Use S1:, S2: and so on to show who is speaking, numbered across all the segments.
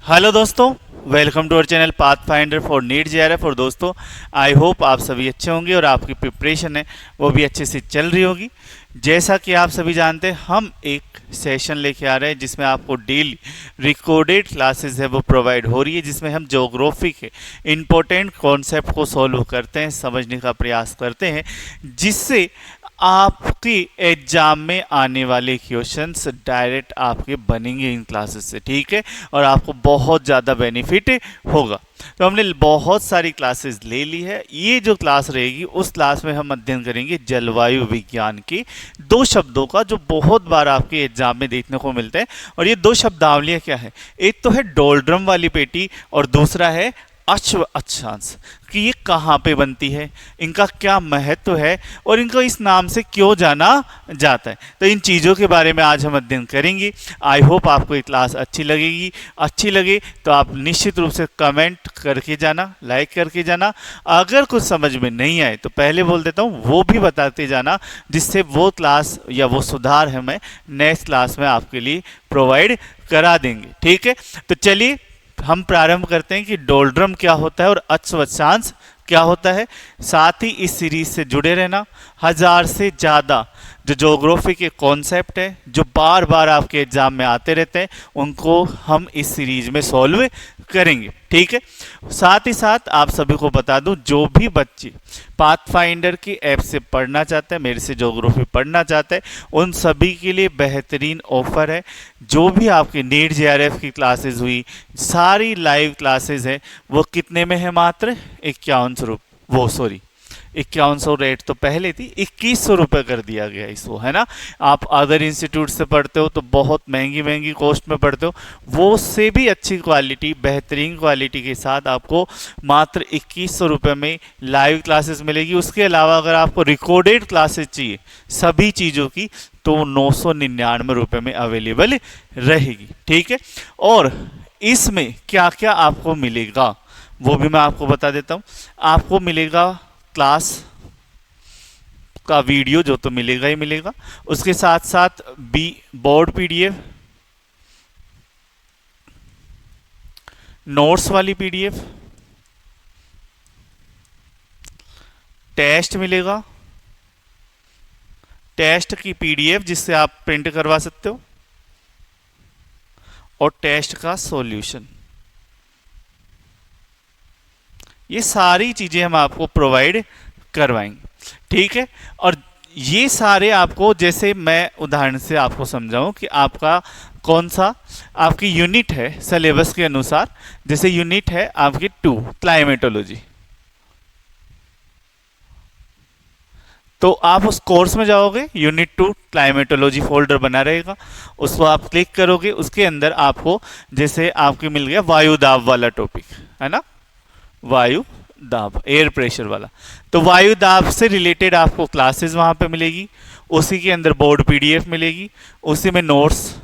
S1: Hello दोस्तों, welcome to our channel path finder for NEET JRF. और दोस्तों, I hope आप सभी अच्छे होंगे और आपकी प्रिपरेशन है वो भी अच्छे से चल रही होगी। जैसा कि आप सभी जानते हैं, हम एक सेशन लेके आ रहे हैं जिसमें आपको डेली रिकॉर्डेड क्लासेस है वो प्रोवाइड हो रही है, जिसमें हम ज्योग्राफी के इम्पोर्टेंट कॉन्सेप्ट को सॉल्व करते हैं, समझने का प्रयास करते हैं, जिससे आपकी एग्जाम में आने वाले क्वेश्चंस डायरेक्ट आपके बनेंगे इन क्लासेस से, ठीक है, और आपको बहुत ज़्यादा बेनिफिट होगा। तो हमने बहुत सारी क्लासेस ले ली है। ये जो क्लास रहेगी उस क्लास में हम अध्ययन करेंगे जलवायु विज्ञान के दो शब्दों का, जो बहुत बार आपके एग्जाम में देखने को मिलते हैं। और ये दो शब्दावलियाँ क्या है, एक तो है डोलड्रम वाली पेटी और दूसरा है अश्व अक्षांश, कि ये कहाँ पे बनती है, इनका क्या महत्व है और इनको इस नाम से क्यों जाना जाता है। तो इन चीज़ों के बारे में आज हम अध्ययन करेंगे। आई होप आपको ये क्लास अच्छी लगेगी। अच्छी लगे तो आप निश्चित रूप से कमेंट करके जाना, लाइक करके जाना। अगर कुछ समझ में नहीं आए तो पहले बोल देता हूँ, वो भी बताते जाना, जिससे वो क्लास या वो सुधार है मैं नेक्स्ट क्लास में आपके लिए प्रोवाइड करा देंगे, ठीक है। तो चलिए हम प्रारंभ करते हैं कि डोलड्रम क्या होता है और अक्षांश क्या होता है। साथ ही इस सीरीज से जुड़े रहना। 1000 से ज़्यादा जो ज्योग्राफी के कॉन्सेप्ट है जो बार बार आपके एग्जाम में आते रहते हैं, उनको हम इस सीरीज में सॉल्व करेंगे, ठीक है। साथ ही साथ आप सभी को बता दूं, जो भी बच्चे पाथ फाइंडर की ऐप से पढ़ना चाहते हैं, मेरे से ज्योग्राफी पढ़ना चाहते हैं, उन सभी के लिए बेहतरीन ऑफर है। जो भी आपकी नीट जेआरएफ की क्लासेस हुई, सारी लाइव क्लासेस है, वो कितने में है? मात्र 5100 रेट तो पहले थी, 2100 रुपये कर दिया गया इसको, है ना। आप अदर इंस्टीट्यूट से पढ़ते हो तो बहुत महंगी महंगी कॉस्ट में पढ़ते हो, वो से भी अच्छी क्वालिटी, बेहतरीन क्वालिटी के साथ आपको मात्र 2100 रुपये में लाइव क्लासेस मिलेगी। उसके अलावा अगर आपको रिकॉर्डेड क्लासेस चाहिए सभी चीज़ों की, तो 999 रुपये में अवेलेबल रहेगी, ठीक है। और इसमें क्या क्या आपको मिलेगा वो भी मैं आपको बता देता हूँ। आपको मिलेगा क्लास का वीडियो, जो तो मिलेगा ही मिलेगा, उसके साथ साथ बोर्ड पीडीएफ, नोट्स वाली पीडीएफ, टेस्ट मिलेगा, टेस्ट की पीडीएफ जिससे आप प्रिंट करवा सकते हो, और टेस्ट का सॉल्यूशन। ये सारी चीज़ें हम आपको प्रोवाइड करवाएंगे, ठीक है। और ये सारे आपको, जैसे मैं उदाहरण से आपको समझाऊं कि आपका कौन सा आपकी यूनिट है सिलेबस के अनुसार। जैसे यूनिट है आपकी 2 क्लाइमेटोलॉजी, तो आप उस कोर्स में जाओगे, यूनिट 2 क्लाइमेटोलॉजी फोल्डर बना रहेगा, उसको आप क्लिक करोगे, उसके अंदर आपको जैसे आपके मिल गया वायु दाब वाला टॉपिक, है ना, वायु दाब, एयर प्रेशर वाला। तो वायु दाब से रिलेटेड आपको क्लासेस वहाँ पे मिलेगी, उसी के अंदर बोर्ड पीडीएफ मिलेगी, उसी में नोट्स,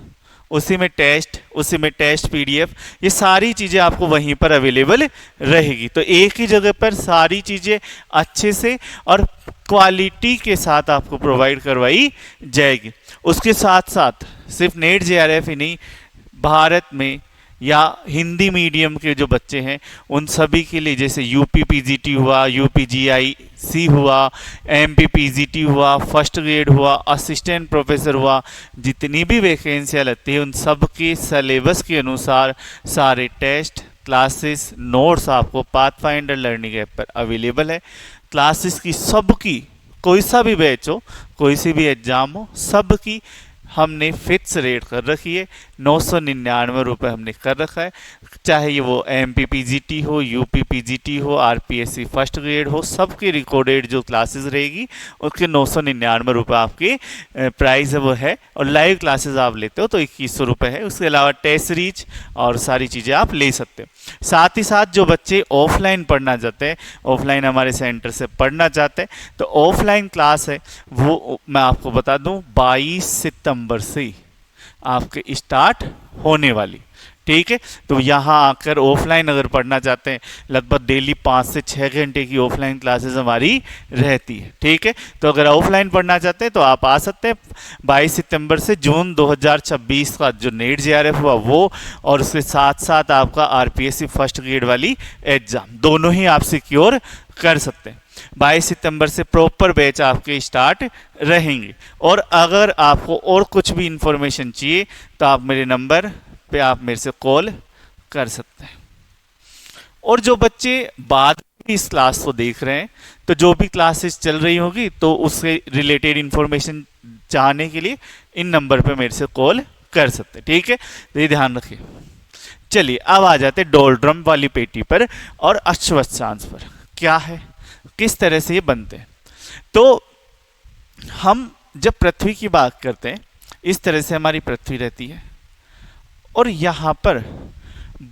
S1: उसी में टेस्ट पीडीएफ, ये सारी चीज़ें आपको वहीं पर अवेलेबल रहेगी। तो एक ही जगह पर सारी चीज़ें अच्छे से और क्वालिटी के साथ आपको प्रोवाइड करवाई जाएगी। उसके साथ साथ सिर्फ नेट जेआरएफ ही नहीं, भारत में या हिंदी मीडियम के जो बच्चे हैं उन सभी के लिए, जैसे यूपी पीजीटी हुआ, यूपी जीआईसी हुआ, एमपी पीजीटी हुआ, फर्स्ट ग्रेड हुआ, असिस्टेंट प्रोफेसर हुआ, जितनी भी वैकेंसियाँ लगती है उन सब के सिलेबस के अनुसार सारे टेस्ट, क्लासेस, नोट्स आपको पाथ फाइंडर लर्निंग ऐप पर अवेलेबल है। क्लासेस की सबकी, कोई सा भी बैच हो, कोई सी भी एग्जाम हो, सबकी हमने फिक्स रेट कर रखी है, 999 रुपये हमने कर रखा है। चाहे ये वो एमपी पीजीटी हो, यूपी पीजीटी हो, आरपीएससी फर्स्ट ग्रेड हो, सबकी रिकॉर्डेड जो क्लासेस रहेगी उसके 999 रुपये आपकी प्राइस है वो है। और लाइव क्लासेस आप लेते हो तो 2100 रुपये है। उसके अलावा टेस्ट सीरीज और सारी चीज़ें आप ले सकते हो। साथ ही साथ जो बच्चे ऑफलाइन पढ़ना चाहते हैं, ऑफलाइन हमारे सेंटर से पढ़ना चाहते हैं, तो ऑफलाइन क्लास है वो मैं आपको बता दूं 22 सितंबर से आपके स्टार्ट होने वाली, ठीक है। तो यहाँ आकर ऑफलाइन अगर पढ़ना चाहते हैं, लगभग डेली 5 से 6 घंटे की ऑफलाइन क्लासेस हमारी रहती है, ठीक है। तो अगर ऑफलाइन पढ़ना चाहते हैं तो आप आ सकते हैं 22 सितंबर से जून 2026 का जो नीट जेआरएफ हुआ वो, और उसके साथ साथ आपका आरपीएससी फर्स्ट ग्रेड वाली एग्जाम, दोनों ही आप सिक्योर कर सकते हैं। 22 सितंबर से प्रॉपर बैच आपके स्टार्ट रहेंगे। और अगर आपको और कुछ भी इंफॉर्मेशन चाहिए तो आप मेरे नंबर पे आप मेरे से कॉल कर सकते हैं। और जो बच्चे बाद में इस क्लास को देख रहे हैं, तो जो भी क्लासेस चल रही होगी तो उससे रिलेटेड इंफॉर्मेशन चाहने के लिए इन नंबर पे मेरे से कॉल कर सकते हैं, ठीक है। तो ये ध्यान रखिए। चलिए अब आ जाते हैं डोलड्रम वाली पेटी पर और अश्वत्थांश पर। क्या है, किस तरह से ये बनते हैं। तो हम जब पृथ्वी की बात करते हैं, इस तरह से हमारी पृथ्वी रहती है और यहाँ पर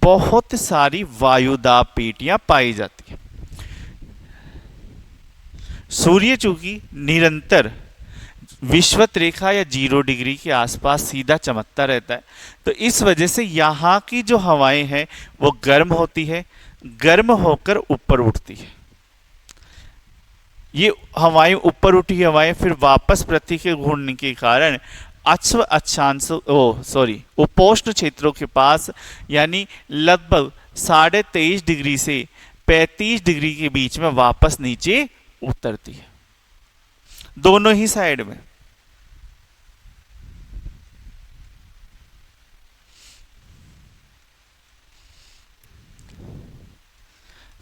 S1: बहुत सारी वायुदाब पेटियां पाई जाती हैं। सूर्य चूंकि निरंतर विषुवत रेखा या 0 डिग्री के आसपास सीधा चमकता रहता है, तो इस वजह से यहाँ की जो हवाएं हैं वो गर्म होती है, गर्म होकर ऊपर उठती है। ये हवाएं ऊपर उठी हवाएं फिर वापस पृथ्वी के घूमने के कारण उपोष्ण क्षेत्रों के पास, यानी लगभग 23.5 डिग्री से 35 डिग्री के बीच में वापस नीचे उतरती है, दोनों ही साइड में।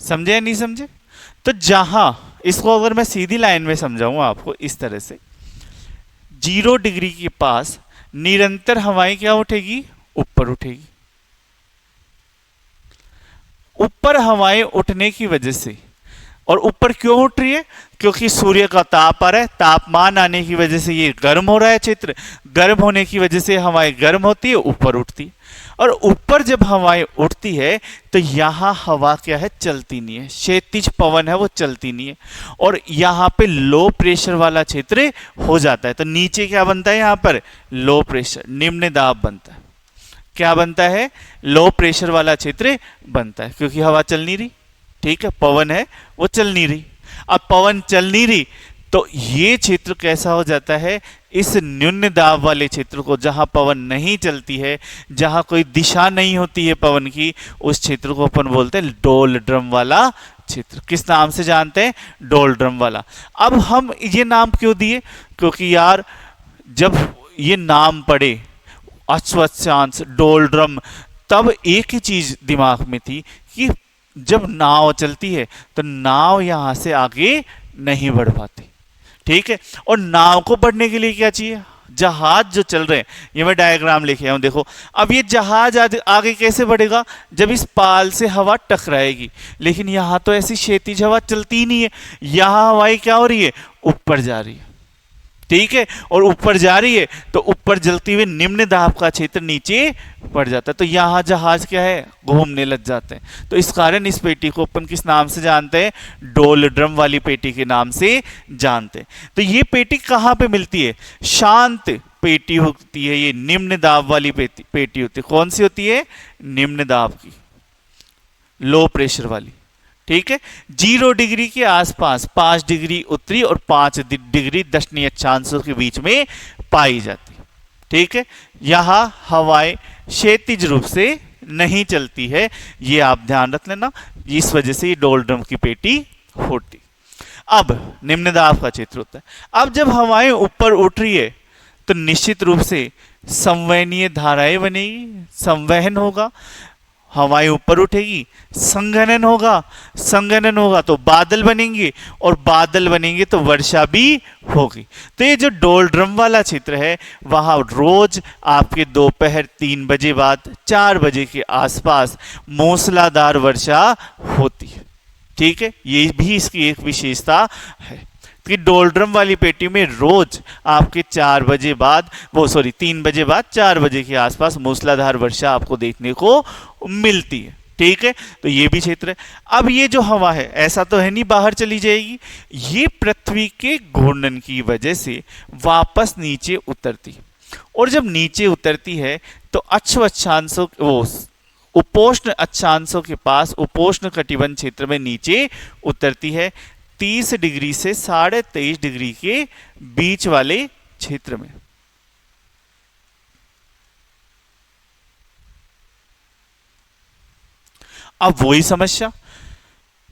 S1: समझे या नहीं समझे? तो जहां इसको अगर मैं सीधी लाइन में समझाऊं आपको इस तरह से, 0 डिग्री के पास निरंतर हवाएं क्या उठेगी, ऊपर उठेगी। ऊपर हवाएं उठने की वजह से, और ऊपर क्यों उठ रही है, क्योंकि सूर्य का ताप आ रहा है, तापमान आने की वजह से ये गर्म हो रहा है क्षेत्र, गर्म होने की वजह से हवाएं गर्म होती है, ऊपर उठती है। और ऊपर जब हवाएं उठती है तो यहाँ हवा क्या है, चलती नहीं है, क्षैतिज पवन है वो चलती नहीं है, और यहाँ पे लो प्रेशर वाला क्षेत्र हो जाता है। तो नीचे क्या बनता है, यहाँ पर लो प्रेशर, निम्न दाब बनता है। क्या बनता है, लो प्रेशर वाला क्षेत्र बनता है, क्योंकि हवा चल नहीं रही, ठीक है, पवन है वो चल नहीं रही। अब पवन चल नहीं रही तो ये क्षेत्र कैसा हो जाता है, इस न्यून दाब वाले क्षेत्र को, जहां पवन नहीं चलती है, जहां कोई दिशा नहीं होती है पवन की, उस क्षेत्र को अपन बोलते हैं डोलड्रम वाला क्षेत्र। किस नाम से जानते हैं, डोलड्रम वाला। अब हम ये नाम क्यों दिए, क्योंकि यार जब ये नाम पड़े अश्वत्थांश, डोलड्रम, तब एक ही चीज दिमाग में थी कि जब नाव चलती है तो नाव यहां से आगे नहीं बढ़ पाती, ठीक है। और नाव को बढ़ने के लिए क्या चाहिए, जहाज जो चल रहे हैं, ये मैं डायग्राम लेके आया हूं, देखो। अब ये जहाज आगे कैसे बढ़ेगा, जब इस पाल से हवा टकराएगी, लेकिन यहां तो ऐसी क्षैतिज हवा चलती ही नहीं है, यहां हवाएं क्या हो रही है, ऊपर जा रही है, ठीक है। और ऊपर जा रही है तो ऊपर जलती हुई निम्न दाब का क्षेत्र नीचे पड़ जाता है, तो यहां जहाज क्या है, घूमने लग जाते हैं। तो इस कारण इस पेटी को अपन किस नाम से जानते हैं, डोलड्रम वाली पेटी के नाम से जानते हैं। तो ये पेटी कहां पे मिलती है, शांत पेटी होती है, ये निम्न दाब वाली पेटी होती है। कौन सी होती है, निम्न दाब की, लो प्रेशर वाली, ठीक है। 0 डिग्री के आसपास 5 डिग्री उत्तरी और 5 डिग्री दक्षिणी अक्षांशों के बीच में पाई जाती है, ठीक है। यहां हवाएं क्षैतिज रूप से नहीं चलती है, ये आप ध्यान रख लेना, इस वजह से ये डोलड्रम की पेटी होती। अब निम्न दाब का क्षेत्र होता है। अब जब हवाएं ऊपर उठ रही है तो निश्चित रूप से संवहनीय धाराएं बनेगी, संवहन होगा, हवाएं ऊपर उठेगी, संघनन होगा, संघनन होगा तो बादल बनेंगे, और बादल बनेंगे तो वर्षा भी होगी। तो ये जो डोलड्रम वाला क्षेत्र है, वहां रोज आपके दोपहर 3 बजे बाद 4 बजे के आसपास मूसलाधार वर्षा होती है, ठीक है। ये भी इसकी एक विशेषता है कि डोलड्रम वाली पेटी में रोज आपके 3 बजे बाद 4 बजे के आसपास मूसलाधार वर्षा आपको देखने को मिलती है, ठीक है। तो ये भी क्षेत्र है। अब ये जो हवा है, ऐसा तो है नहीं बाहर चली जाएगी, ये पृथ्वी के घूर्णन की वजह से वापस नीचे उतरती है, और जब नीचे उतरती है तो अश्वत्थांशों उपोष्ण अक्षांशों के पास उपोष्ण कटिबंध क्षेत्र में नीचे उतरती है 30 डिग्री से 23.5 डिग्री के बीच वाले क्षेत्र में। अब वही समस्या,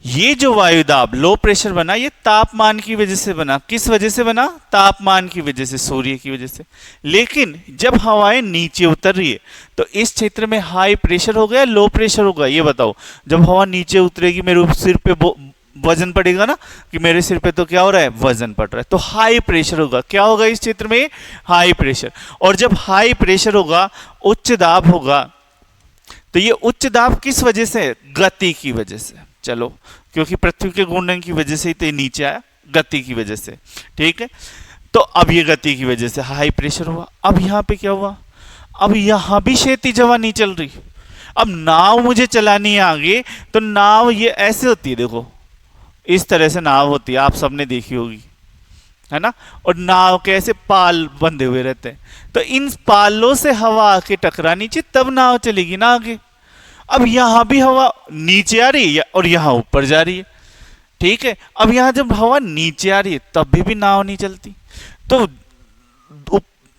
S1: ये जो वायुदाब लो प्रेशर बना ये तापमान की वजह से बना। किस वजह से बना? तापमान की वजह से, सूर्य की वजह से। लेकिन जब हवाएं नीचे उतर रही है तो इस क्षेत्र में हाई प्रेशर हो गया, लो प्रेशर होगा? ये बताओ। जब हवा नीचे उतरेगी मेरे सिर पे वजन पड़ेगा ना, कि मेरे सिर पे तो क्या हो रहा है? वजन पड़ रहा है, तो हाई प्रेशर होगा। क्या होगा इस क्षेत्र में? High pressure. और जब हाई प्रेशर होगा, उच्च दाब होगा, तो ये उच्च दाब किस वजह से? गति की वजह से। चलो, क्योंकि पृथ्वी के घूर्णन की वजह से ही तो नीचे आया, गति की वजह से। ठीक है, तो अब ये गति की वजह से हाई प्रेशर हुआ। अब यहां पे क्या हुआ? अब यहां भी क्षैतिज हवा नहीं चल रही। अब नाव मुझे चलानी है आगे, तो नाव ये ऐसे होती है, देखो इस तरह से नाव होती है, आप सबने देखी होगी, है ना। और नाव के ऐसे पाल बंधे हुए रहते हैं, तो इन पालों से हवा आके टकरानी चाहिए, तब नाव चलेगी ना आगे। अब यहां भी हवा नीचे आ रही है और यहां ऊपर जा रही है। ठीक है, अब यहां जब हवा नीचे आ रही है तब भी नाव नहीं चलती। तो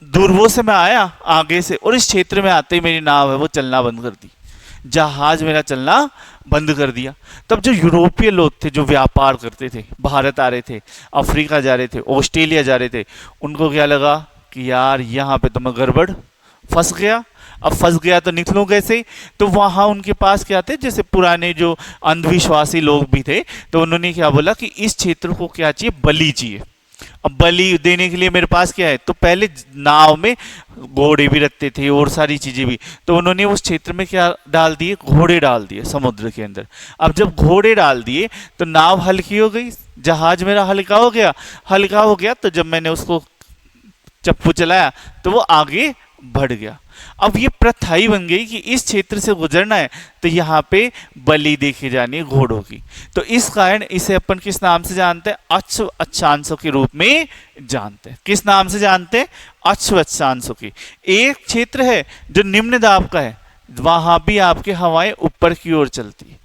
S1: ध्रुवों से मैं आया आगे से, और इस क्षेत्र में आते ही मेरी नाव है वो चलना बंद कर दी, जहाज मेरा चलना बंद कर दिया। तब जो यूरोपीय लोग थे जो व्यापार करते थे, भारत आ रहे थे, अफ्रीका जा रहे थे, ऑस्ट्रेलिया जा रहे थे, उनको क्या लगा कि यार यहाँ पे तो मैं गड़बड़ फंस गया। अब फंस गया तो निकलूं कैसे? तो वहां उनके पास क्या थे, जैसे पुराने जो अंधविश्वासी लोग भी थे, तो उन्होंने क्या बोला कि इस क्षेत्र को क्या चाहिए? बलि चाहिए। अब बलि देने के लिए मेरे पास क्या है? तो पहले नाव में घोड़े भी रखते थे और सारी चीजें भी, तो उन्होंने उस क्षेत्र में क्या डाल दिए? घोड़े डाल दिए समुद्र के अंदर। अब जब घोड़े डाल दिए तो नाव हल्की हो गई, जहाज मेरा हल्का हो गया। हल्का हो गया तो जब मैंने उसको चप्पू चलाया तो वो आगे बढ़ गया। अब ये प्रथा ही बन गई कि इस क्षेत्र से गुजरना है तो यहाँ पे बलि देखी जानी है घोड़ों की। तो इस कारण इसे अपन किस नाम से जानते हैं? अश्व अक्षांशों के रूप में जानते हैं। किस नाम से जानते हैं? अश्व अक्षांशों की। एक क्षेत्र है जो निम्न दाब का है, वहां भी आपकी हवाएं ऊपर की ओर चलती है।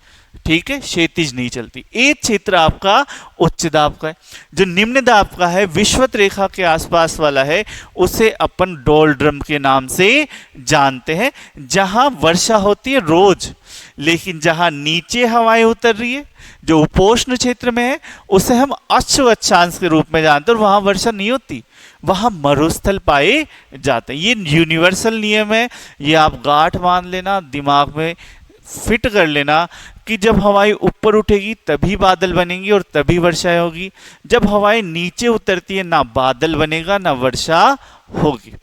S1: ठीक है, क्षैतिज नहीं चलती। एक क्षेत्र आपका उच्च दाब का है। जो निम्न दाब का है, विषुवत रेखा के आसपास वाला है, उसे अपन डोलड्रम के नाम से जानते हैं। जहां वर्षा होती है रोज, लेकिन जहां नीचे हवाएं उतर रही है, जो उपोष्ण क्षेत्र में है, उसे हम अश्व अक्षांश के रूप में जानते हैं। और वहां वर्षा नहीं होती, वहां मरुस्थल पाए जाते हैं। ये यूनिवर्सल नियम है, ये आप गांठ बांध लेना, दिमाग में फिट कर लेना कि जब हवाएं ऊपर उठेगी तभी बादल बनेंगी और तभी वर्षा होगी। जब हवाएं नीचे उतरती है ना बादल बनेगा ना वर्षा होगी।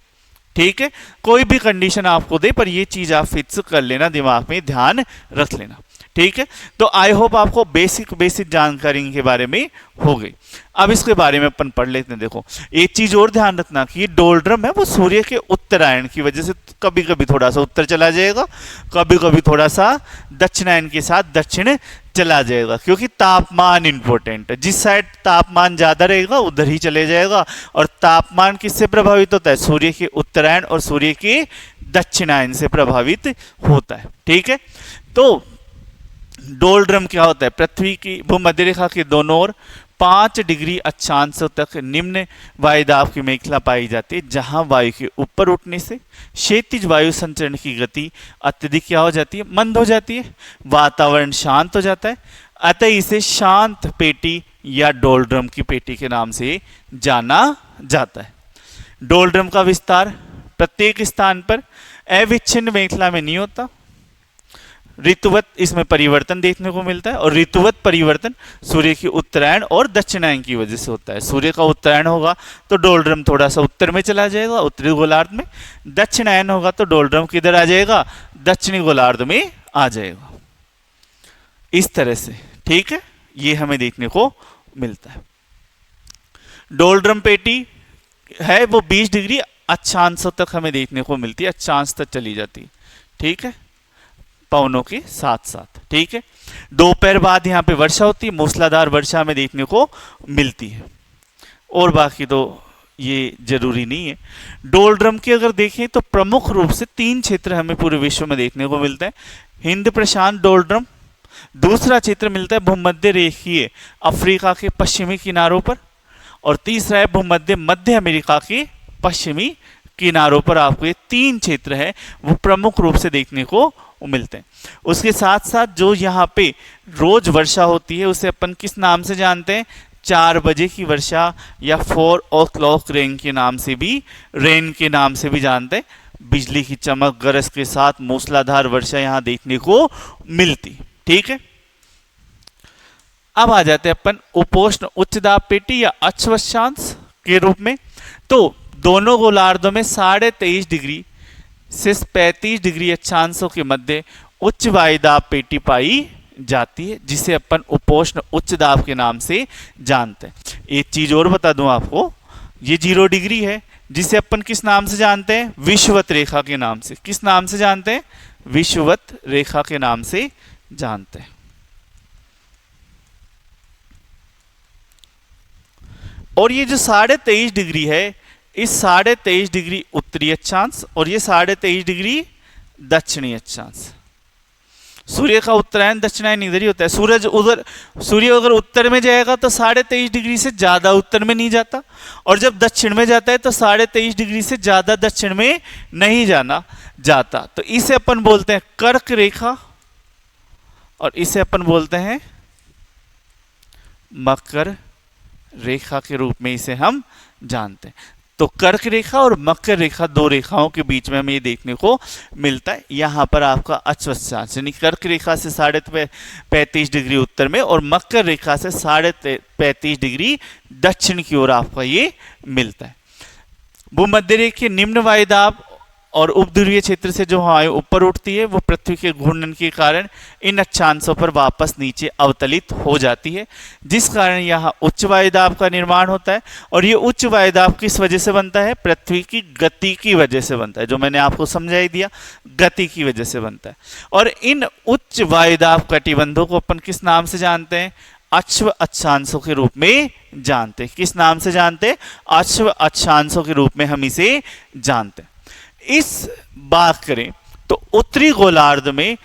S1: ठीक है, कोई भी कंडीशन आपको दे, पर ये चीज आप फिक्स कर लेना, दिमाग में ध्यान रख लेना। ठीक है, तो आई होप आपको बेसिक जानकारी के बारे में हो गई। अब इसके बारे में अपन पढ़ लेते हैं। देखो, एक चीज और ध्यान रखना कि ये डोलड्रम है वो सूर्य के उत्तरायण की वजह से कभी कभी थोड़ा सा उत्तर चला जाएगा, कभी कभी थोड़ा सा दक्षिणायन के साथ दक्षिण चला जाएगा, क्योंकि तापमान इंपॉर्टेंट है। जिस साइड तापमान ज्यादा रहेगा उधर ही चले जाएगा। और तापमान किससे प्रभावित होता है? सूर्य के उत्तरायण और सूर्य के दक्षिणायन से प्रभावित होता है। ठीक है, तो डोलड्रम क्या होता है? पृथ्वी की भूमध्य रेखा के दोनों ओर 5 डिग्री अक्षांशों तक निम्न वायुदाब की मेखला पाई जाती है, जहां वायु के ऊपर उठने से क्षैतिज वायु संचरण की गति अत्यधिक क्या हो जाती है? मंद हो जाती है, वातावरण शांत हो जाता है। अतः इसे शांत पेटी या डोलड्रम की पेटी के नाम से जाना जाता है। डोलड्रम का विस्तार प्रत्येक स्थान पर अविच्छिन्न मेखला में नहीं होता, ऋतुवत इसमें परिवर्तन देखने को मिलता है। और ऋतुवत परिवर्तन सूर्य की उत्तरायण और दक्षिणायन की वजह से होता है। सूर्य का उत्तरायण होगा तो डोलड्रम थोड़ा सा उत्तर में चला जाएगा, उत्तरी गोलार्ध में। दक्षिणायन होगा तो डोलड्रम किधर आ जाएगा? दक्षिणी गोलार्ध में आ जाएगा। इस तरह से, ठीक है, ये हमें देखने को मिलता है। डोलड्रम पेटी है वो 20 डिग्री अक्षांशों तक हमें देखने को मिलती है, अक्षांश तक चली जाती है। ठीक है, पवनों के साथ साथ। ठीक है, दोपहर बाद यहाँ पे वर्षा होती है, मूसलाधार वर्षा हमें देखने को मिलती है। और बाकी तो ये जरूरी नहीं है। डोलड्रम की अगर देखें तो प्रमुख रूप से 3 क्षेत्र हमें पूरे विश्व में देखने को मिलते हैं। हिंद प्रशांत डोलड्रम, दूसरा क्षेत्र मिलता है भूमध्य रेखीय अफ्रीका के पश्चिमी किनारों पर, और तीसरा है भूमध्य मध्य अमेरिका के पश्चिमी किनारों पर। आपको ये 3 क्षेत्र है वो प्रमुख रूप से देखने को मिलते हैं। उसके साथ साथ जो यहाँ पे रोज वर्षा होती है उसे अपन किस नाम से जानते हैं? 4 बजे की वर्षा या 4 o'clock रेन के नाम से भी जानते हैं। बिजली की चमक गरज के साथ मूसलाधार वर्षा यहाँ देखने को मिलती। ठीक है, अब आ जाते हैं अपन उपोष्ण उच्च दाब पेटी या अक्षांश के रूप में। तो दोनों गोलार्धों में 23.5 डिग्री से 35 डिग्री अक्षांशों के मध्य उच्च वायुदाब पेटी पाई जाती है, जिसे अपन उपोष्ण उच्च दाब के नाम से जानते हैं। एक चीज और बता दूं आपको, ये 0 डिग्री है जिसे अपन किस नाम से जानते हैं? विषुवत रेखा के नाम से। किस नाम से जानते हैं? विषुवत रेखा के नाम से जानते हैं। और ये जो 23.5 डिग्री है, इस 23.5 डिग्री उत्तरी अक्षांश और ये 23.5 डिग्री दक्षिणी अक्षांश। सूर्य का उत्तरायण दक्षिणायन इधर ही होता है। सूर्य अगर उत्तर में जाएगा तो 23.5 डिग्री से ज्यादा उत्तर में नहीं जाता, और जब दक्षिण में जाता है तो 23.5 डिग्री से ज्यादा दक्षिण में नहीं जाता। तो इसे अपन बोलते हैं कर्क रेखा, और इसे अपन बोलते हैं मकर रेखा के रूप में इसे हम जानते हैं। तो कर्क रेखा और मकर रेखा 2 रेखाओं के बीच में हमें ये देखने को मिलता है। यहाँ पर आपका अक्षांश यानी कर्क रेखा से 35 डिग्री उत्तर में और मकर रेखा से 35 डिग्री दक्षिण की ओर आपका ये मिलता है। भूमध्य रेखीय निम्न वायुदाब और उपध्रुवीय क्षेत्र से जो हवाएं ऊपर उठती है वो पृथ्वी के घूर्णन के कारण इन अक्षांशों पर वापस नीचे अवतलित हो जाती है, जिस कारण यहाँ उच्च वायुदाब का निर्माण होता है। और ये उच्च वायुदाब किस वजह से बनता है? पृथ्वी की गति की वजह से बनता है, जो मैंने आपको समझाई दिया, गति की वजह से बनता है। और इन उच्च वायुदाब कटिबंधों को अपन किस नाम से जानते हैं? अश्व अक्षांशों के रूप में जानते हैं। किस नाम से जानते हैं? अश्व अक्षांशों के रूप में हम इसे जानते हैं। इस बात करें तो उत्तरी गोलार्ध में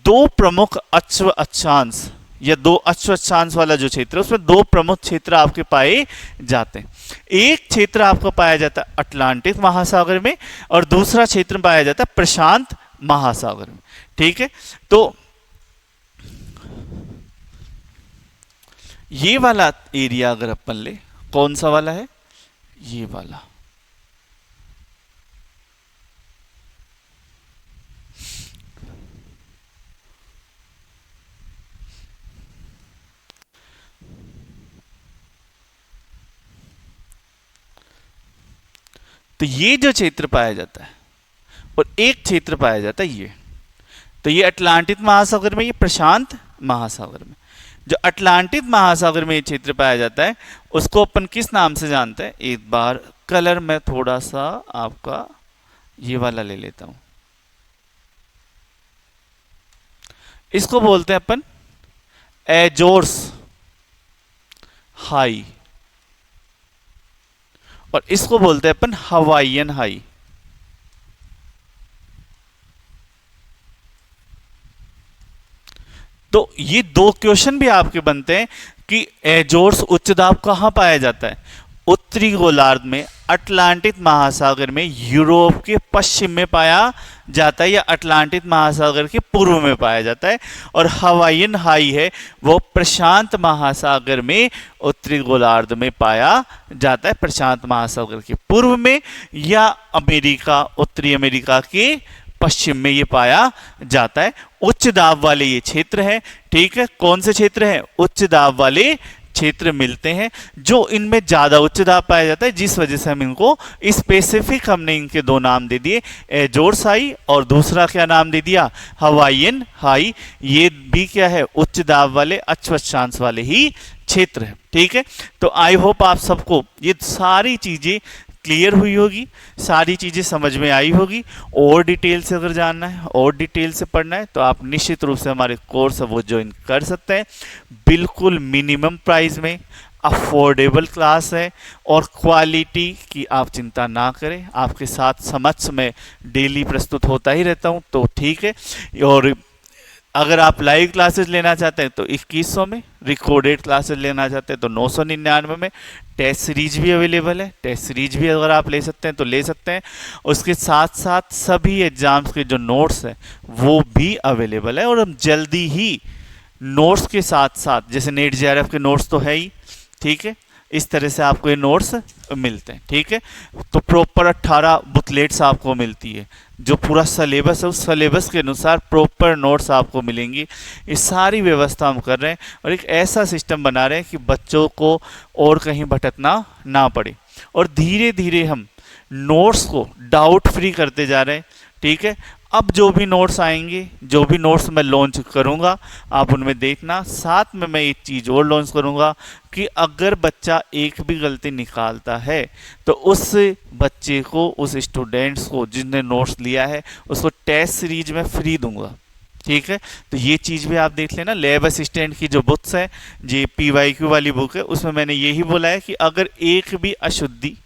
S1: 2 प्रमुख अश्व अक्षांश या 2 अश्व अक्षांश वाला जो क्षेत्र है उसमें 2 प्रमुख क्षेत्र आपके पाए जाते हैं। एक क्षेत्र आपका पाया जाता है अटलांटिक महासागर में और दूसरा क्षेत्र पाया जाता है प्रशांत महासागर में। ठीक है, तो ये वाला एरिया अगर अपन ले, कौन सा वाला है? ये वाला। तो ये जो क्षेत्र पाया जाता है और एक क्षेत्र पाया जाता है ये, तो ये अटलांटिक महासागर में, ये प्रशांत महासागर में। जो अटलांटिक महासागर में ये क्षेत्र पाया जाता है उसको अपन किस नाम से जानते हैं? एक बार कलर में थोड़ा सा आपका ये वाला ले लेता हूं, इसको बोलते हैं अपन एजोर्स हाई, और इसको बोलते हैं अपन हवाईयन हाई। तो ये 2 क्वेश्चन भी आपके बनते हैं कि एजोर्स उच्च दाब कहां पाया जाता है? उत्तरी गोलार्ध में, अटलांटिक महासागर में, यूरोप के पश्चिम में पाया जाता है या अटलांटिक महासागर के पूर्व में पाया जाता है। और हवाईयन हाई है वो प्रशांत महासागर में, उत्तरी गोलार्ध में पाया जाता है, प्रशांत महासागर के पूर्व में या अमेरिका, उत्तरी अमेरिका के पश्चिम में ये पाया जाता है। उच्च दाब वाले ये क्षेत्र है। ठीक है, कौन से क्षेत्र है? उच्च दाब वाले क्षेत्र मिलते हैं जो इनमें ज्यादा उच्च दाब पाया जाता है, जिस वजह से हम इनको स्पेसिफिक हमने इनके 2 नाम दे दिए, एजोर्स हाई और दूसरा क्या नाम दे दिया? Hawaiian high. ये भी क्या है? उच्च दाब वाले अश्व अक्षांश वाले ही क्षेत्र है। ठीक है, तो आई होप आप सबको ये सारी चीजें क्लियर हुई होगी, सारी चीजें समझ में आई होगी। और डिटेल से अगर जानना है और डिटेल से पढ़ना है तो आप निश्चित रूप से हमारे कोर्स वो ज्वाइन कर सकते हैं। बिल्कुल मिनिमम प्राइस में अफोर्डेबल क्लास है और क्वालिटी की आप चिंता ना करें, आपके साथ समक्ष में डेली प्रस्तुत होता ही रहता हूँ, तो ठीक है। और अगर आप लाइव क्लासेस लेना चाहते हैं तो 2100 में, रिकॉर्डेड क्लासेस लेना चाहते हैं तो 999 में। टेस्ट सीरीज भी अवेलेबल है, टेस्ट सीरीज भी अगर आप ले सकते हैं तो ले सकते हैं। उसके साथ साथ सभी एग्जाम्स के जो नोट्स हैं वो भी अवेलेबल है, और हम जल्दी ही नोट्स के साथ साथ, जैसे नेट जेआरएफ के नोट्स तो है ही, ठीक है, इस तरह से आपको ये नोट्स मिलते हैं, ठीक है। तो प्रॉपर 18 बुकलेट्स आपको मिलती है, जो पूरा सिलेबस है उस सिलेबस के अनुसार प्रॉपर नोट्स आपको मिलेंगी। ये सारी व्यवस्था हम कर रहे हैं और एक ऐसा सिस्टम बना रहे हैं कि बच्चों को और कहीं भटकना ना पड़े, और धीरे धीरे हम नोट्स को डाउट फ्री करते जा रहे हैं, ठीक है। अब जो भी नोट्स आएंगे, जो भी नोट्स मैं लॉन्च करूंगा, आप उनमें देखना। साथ में मैं एक चीज़ और लॉन्च करूंगा कि अगर बच्चा एक भी गलती निकालता है तो उस बच्चे को, उस स्टूडेंट्स को जिसने नोट्स लिया है, उसको टेस्ट सीरीज में फ्री दूंगा, ठीक है। तो ये चीज़ भी आप देख लेना। लैब असिस्टेंट की जो बुक्स है, ये PYQ वाली बुक है, उसमें मैंने यही बोला है कि अगर एक भी अशुद्धि,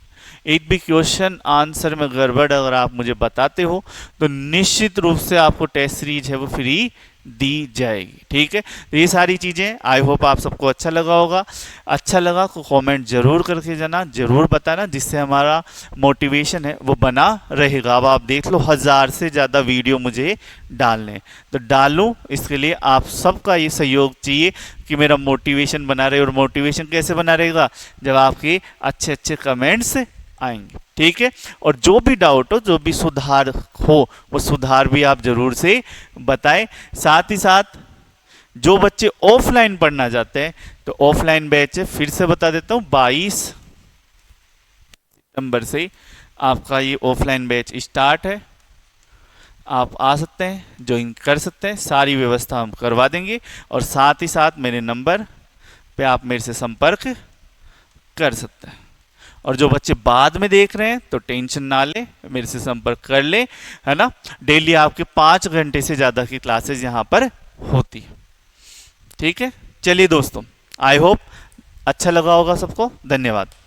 S1: एक भी क्वेश्चन आंसर में गड़बड़ अगर आप मुझे बताते हो तो निश्चित रूप से आपको टेस्ट सीरीज है वो फ्री दी जाएगी, ठीक है। तो ये सारी चीज़ें आई होप आप सबको अच्छा लगा होगा। अच्छा लगा तो कमेंट जरूर करके जाना, जरूर बताना, जिससे हमारा मोटिवेशन है वो बना रहेगा। अब आप देख लो 1000 से ज़्यादा वीडियो मुझे डालने, तो डालूँ, इसके लिए आप सबका ये सहयोग चाहिए कि मेरा मोटिवेशन बना रहे। और मोटिवेशन कैसे बना रहेगा? जब आपके अच्छे अच्छे कमेंट्स आएंगे, ठीक है। और जो भी डाउट हो, जो भी सुधार हो, वो सुधार भी आप जरूर से बताएं। साथ ही साथ जो बच्चे ऑफलाइन पढ़ना चाहते हैं तो ऑफलाइन बैच है, फिर से बता देता हूं, 22 सितंबर से आपका ये ऑफलाइन बैच स्टार्ट है। आप आ सकते हैं, ज्वाइन कर सकते हैं, सारी व्यवस्था हम करवा देंगे। और साथ ही साथ मेरे नंबर पे आप मेरे से संपर्क कर सकते हैं। और जो बच्चे बाद में देख रहे हैं तो टेंशन ना लें, मेरे से संपर्क कर लें, है ना। डेली आपके 5 घंटे से ज़्यादा की क्लासेस यहाँ पर होती है, ठीक है। चलिए दोस्तों, आई होप अच्छा लगा होगा सबको। धन्यवाद।